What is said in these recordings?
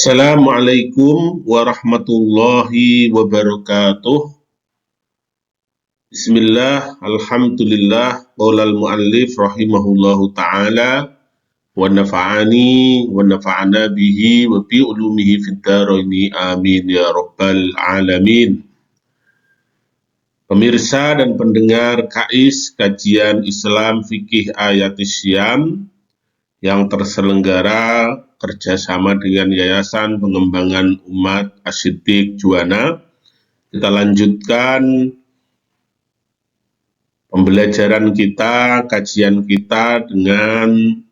Assalamualaikum warahmatullahi wabarakatuh. Bismillah, alhamdulillah, qaulal muallif rahimahullahu ta'ala, wa nafa'ani wa nafa'ana bihi wa bi ulumihi fid dharaini amin ya rabbal alamin. Pemirsa dan pendengar KIS Kajian Islam Fikih Ayatis Syam yang terselenggara kerjasama dengan Yayasan Pengembangan Umat As-Siddiq Juwana. Kita lanjutkan pembelajaran kita, kajian kita dengan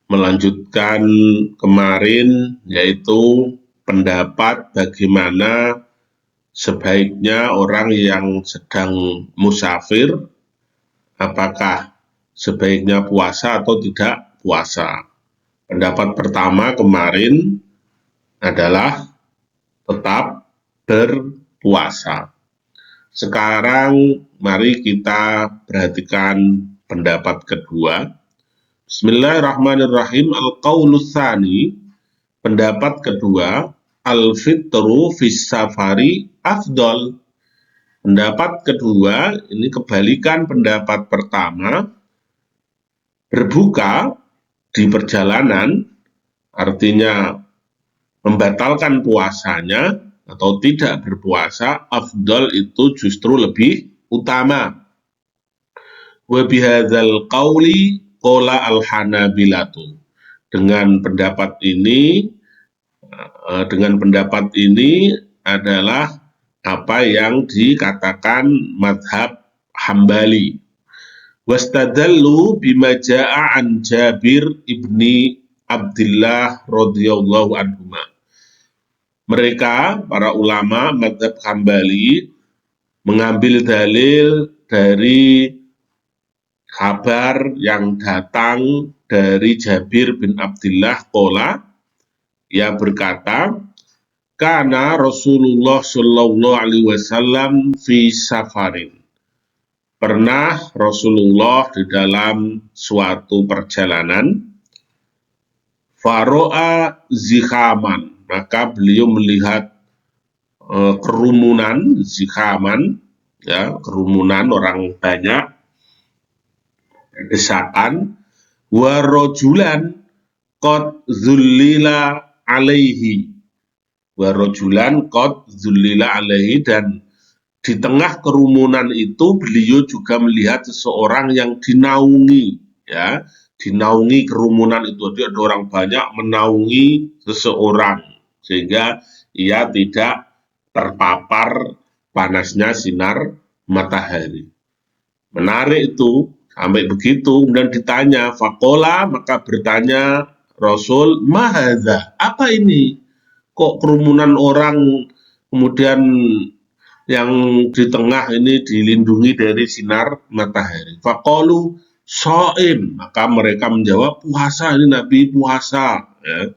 melanjutkan kemarin, yaitu pendapat bagaimana sebaiknya orang yang sedang musafir, apakah sebaiknya puasa atau tidak puasa. Pendapat pertama kemarin adalah tetap berpuasa. Sekarang mari kita perhatikan pendapat kedua. Bismillahirrahmanirrahim. Al-qaulu tsani, pendapat kedua, al-fitru fis safari afdol. Pendapat kedua, ini kebalikan pendapat pertama, berbuka di perjalanan, artinya membatalkan puasanya atau tidak berpuasa, afdol itu justru lebih utama. Wa bihadzal qauli qala al-hanabilatu. Dengan pendapat ini adalah apa yang dikatakan madhab Hambali. Wastadallu bima ja'a an Jabir ibni Abdillah radhiyallahu anhuma. Mereka, para ulama madhab Hambali, mengambil dalil dari kabar yang datang dari Jabir bin Abdillah qala, ia berkata, kana Rasulullah sallallahu alaihi wasallam fi safarin. Pernah Rasulullah di dalam suatu perjalanan, faro'a zikhaman, maka beliau melihat kerumunan, zikhaman, ya, kerumunan orang banyak, desakan, warojulan qad zullila alaihi, warojulan qad zullila alaihi, dan di tengah kerumunan itu beliau juga melihat seseorang yang dinaungi, ya, dinaungi kerumunan itu. Jadi ada orang banyak menaungi seseorang sehingga ia tidak terpapar panasnya sinar matahari. Menarik itu, sampai begitu, kemudian ditanya, faqala, maka bertanya Rasul, mahadza, apa ini? Kok kerumunan orang kemudian yang di tengah ini dilindungi dari sinar matahari. Faqalu shaim, maka mereka menjawab, puasa, ini Nabi puasa, ya.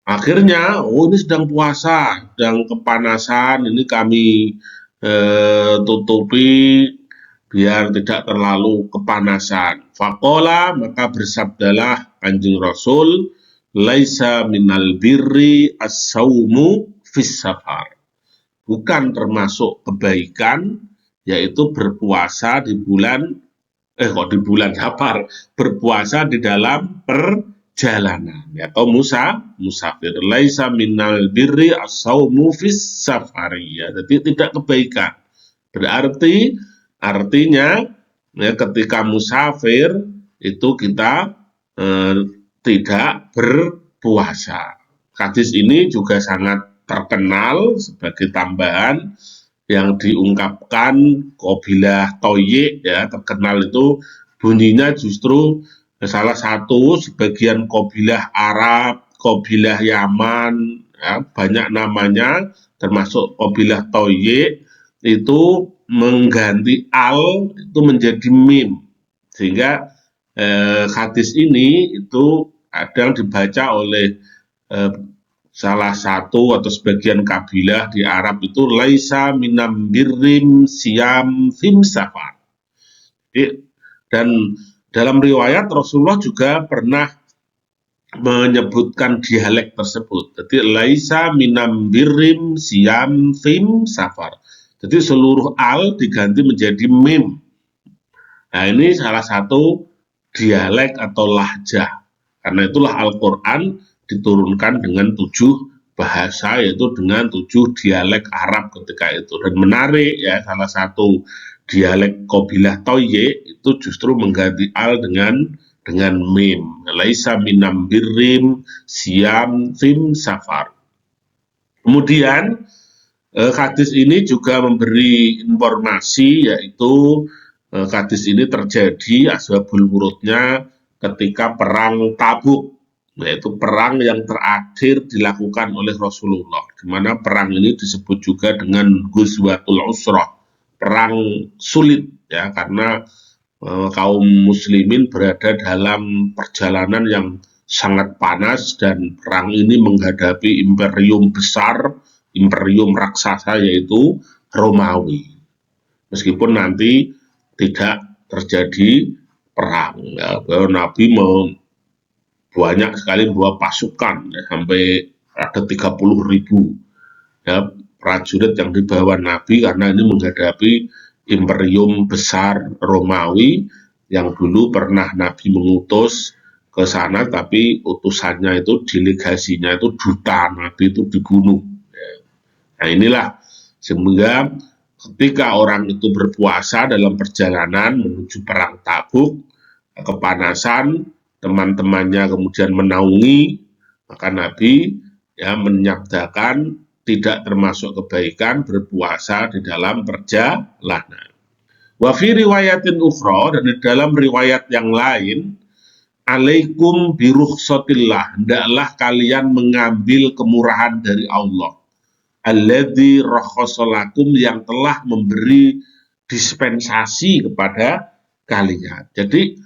Akhirnya, oh ini sedang puasa, sedang kepanasan, ini kami tutupi biar tidak terlalu kepanasan. Faqala, maka bersabdalah Kanjeng Rasul, laisa minal birri as-saumu fis safar. Bukan termasuk kebaikan, yaitu berpuasa di bulan, Safar, berpuasa di dalam perjalanan, atau musafir. Laisa minal birri as-saumu fis safari, ya, jadi tidak kebaikan. Berarti artinya, ya, ketika musafir itu kita tidak berpuasa. Hadis ini juga sangat terkenal sebagai tambahan yang diungkapkan Qabilah Toyik, ya, terkenal itu bunyinya justru salah satu sebagian Qabilah Arab, Qabilah Yaman, ya, banyak namanya, termasuk Qabilah Toyik itu mengganti al itu menjadi mim, sehingga hadis ini itu kadang dibaca oleh salah satu atau sebagian kabilah di Arab itu laisa minam birrim siam fim safar. Dan dalam riwayat Rasulullah juga pernah menyebutkan dialek tersebut. Jadi laisa minam birim siam fim safar. Jadi seluruh al diganti menjadi mim. Nah ini salah satu dialek atau lahjah. Karena itulah Al-Quran diturunkan dengan 7 bahasa, yaitu dengan 7 dialek Arab ketika itu. Dan menarik ya, salah satu dialek Qabilah Toye itu justru mengganti al dengan mim. Laisa minam birrim siam tim safar. Kemudian hadis ini juga memberi informasi, yaitu hadis ini terjadi asbabul wurudnya ketika perang Tabuk, yaitu perang yang terakhir dilakukan oleh Rasulullah, di mana perang ini disebut juga dengan Ghuzwatul Usrah, perang sulit ya, karena kaum muslimin berada dalam perjalanan yang sangat panas dan perang ini menghadapi imperium besar, imperium raksasa yaitu Romawi. Meskipun nanti tidak terjadi perang, ya, Nabi banyak sekali membawa pasukan ya, sampai ada 30.000 ya, prajurit yang dibawa Nabi karena ini menghadapi imperium besar Romawi yang dulu pernah Nabi mengutus ke sana, tapi utusannya itu, delegasinya itu, duta Nabi itu dibunuh. Nah inilah sehingga ketika orang itu berpuasa dalam perjalanan menuju perang Tabuk, kepanasan, teman-temannya kemudian menaungi, maka Nabi ya menyabdakan tidak termasuk kebaikan berpuasa di dalam perjalanan. Wa fi riwayatin ukhra, dan di dalam riwayat yang lain, alaikum birukhsatillah, hendaklah kalian mengambil kemurahan dari Allah. Alladzi rakhasalakum, yang telah memberi dispensasi kepada kalian. Jadi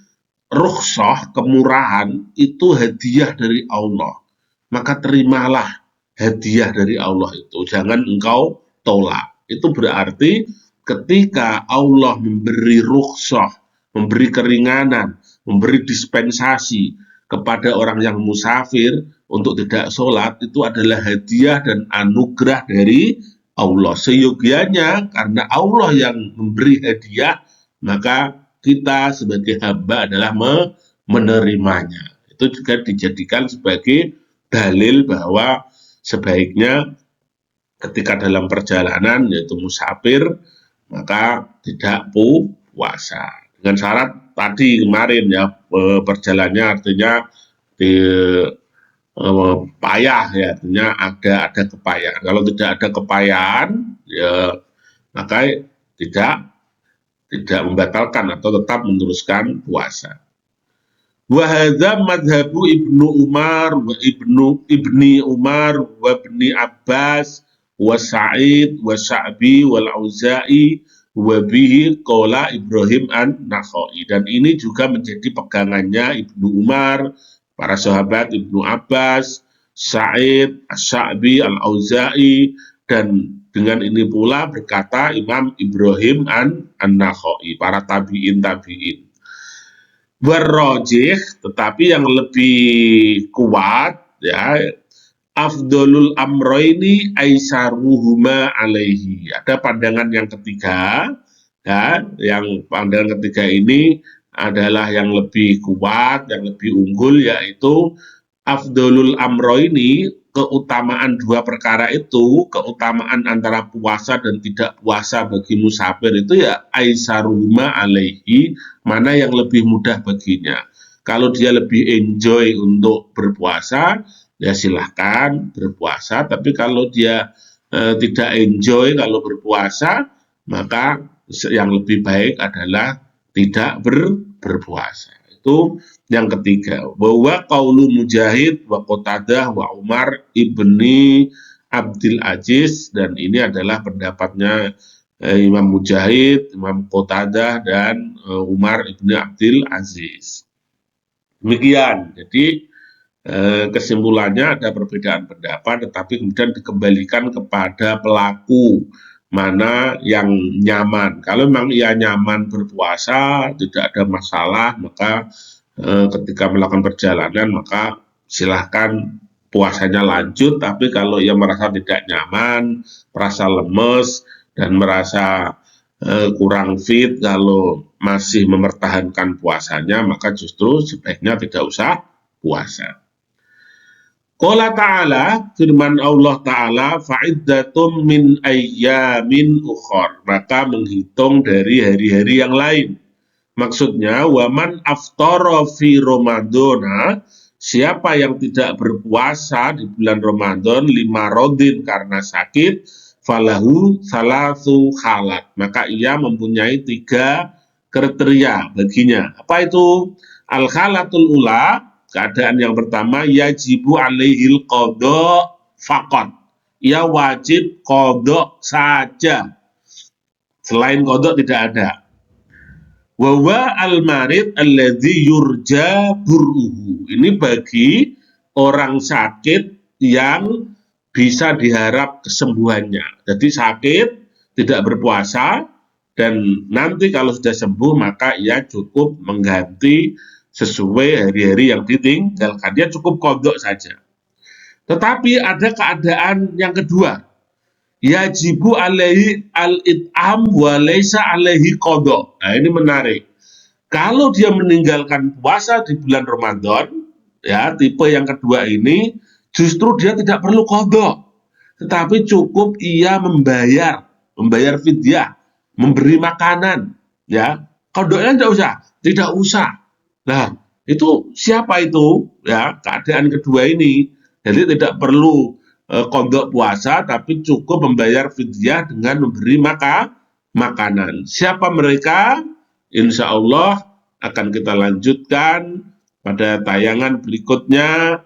rukhsah, kemurahan itu hadiah dari Allah. Maka terimalah hadiah dari Allah itu, jangan engkau tolak. Itu berarti ketika Allah memberi rukhsah, memberi keringanan, memberi dispensasi kepada orang yang musafir untuk tidak sholat, itu adalah hadiah dan anugerah dari Allah. Seyogianya karena Allah yang memberi hadiah, maka kita sebagai hamba adalah menerimanya. Itu juga dijadikan sebagai dalil bahwa sebaiknya ketika dalam perjalanan, yaitu musafir, maka tidak puasa. Dengan syarat tadi kemarin ya, perjalanannya artinya di payah ya, artinya ada kepayahan. Kalau tidak ada kepayahan ya, maka tidak membatalkan atau tetap meneruskan puasa. Wa hadza madhabu Ibnu Umar wa Ibni Umar wa Ibni Abbas wa Sa'id wa Sya'bi wal Auza'i wa bihi qala Ibrahim an-Nakhai. Dan ini juga menjadi pegangannya Ibnu Umar, para sahabat Ibnu Abbas, Sa'id, Sya'bi, Al-Auza'i, dan dengan ini pula berkata Imam Ibrahim an-Nakhai, para tabi'in. Warrojih, tetapi yang lebih kuat ya, afdolul amroini aisaruhuma alaihi. Ada pandangan yang ketiga ya, yang pandangan ketiga ini adalah yang lebih kuat, yang lebih unggul, yaitu afdolul amroini, keutamaan dua perkara itu, keutamaan antara puasa dan tidak puasa bagi musafir itu ya aisaruhuma alaihi, mana yang lebih mudah baginya. Kalau dia lebih enjoy untuk berpuasa, ya silahkan berpuasa. Tapi kalau dia tidak enjoy kalau berpuasa, maka yang lebih baik adalah tidak berpuasa. Itu yang ketiga. Bahwa qaulu Mujahid wa Qatadah wa Umar ibni Abdul Aziz, dan ini adalah pendapatnya Imam Mujahid, Imam Qatadah, dan Umar ibni Abdul Aziz. Demikian. Jadi kesimpulannya ada perbedaan pendapat, tetapi kemudian dikembalikan kepada pelaku mana yang nyaman. Kalau memang ia nyaman berpuasa, tidak ada masalah, maka ketika melakukan perjalanan maka silahkan puasanya lanjut, tapi kalau ia merasa tidak nyaman, merasa lemes, dan merasa kurang fit kalau masih mempertahankan puasanya, maka justru sebaiknya tidak usah puasa. Qala ta'ala, firman Allah ta'ala, fa'iddatum min ayyamin ukhor, maka menghitung dari hari-hari yang lain. Maksudnya, waman aftara fi Ramadana, siapa yang tidak berpuasa di bulan Ramadan, lima rodin karena sakit, falahu salasu halat, maka ia mempunyai 3 kriteria baginya. Apa itu? Al-khalatul ula, keadaan yang pertama, yajibu alaihil qadha faqat, ia wajib qadha saja, selain qadha tidak ada. Wawa al-marid alladzi yurja bur'uhu, ini bagi orang sakit yang bisa diharap kesembuhannya. Jadi sakit, tidak berpuasa, dan nanti kalau sudah sembuh maka ia cukup mengganti sesuai hari-hari yang ditinggalkan. Dia cukup qadha saja. Tetapi ada keadaan yang kedua, yajibu alaihi al-it'am wa laisa alaihi qadha. Nah, ini menarik. Kalau dia meninggalkan puasa di bulan Ramadan, ya, tipe yang kedua ini justru dia tidak perlu qadha, tetapi cukup ia membayar fidyah, memberi makanan, ya. Qadhanya tidak usah. Nah, itu siapa itu? Ya, keadaan kedua ini. Jadi tidak perlu qadha puasa, tapi cukup membayar fidyah dengan memberi makanan. Siapa mereka? Insya Allah akan kita lanjutkan pada tayangan berikutnya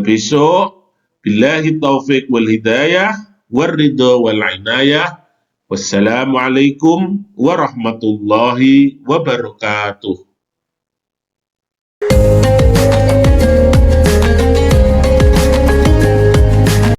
besok. Billahi taufiq wal hidayah, warridho wal inayah. Wassalamualaikum warahmatullahi wabarakatuh.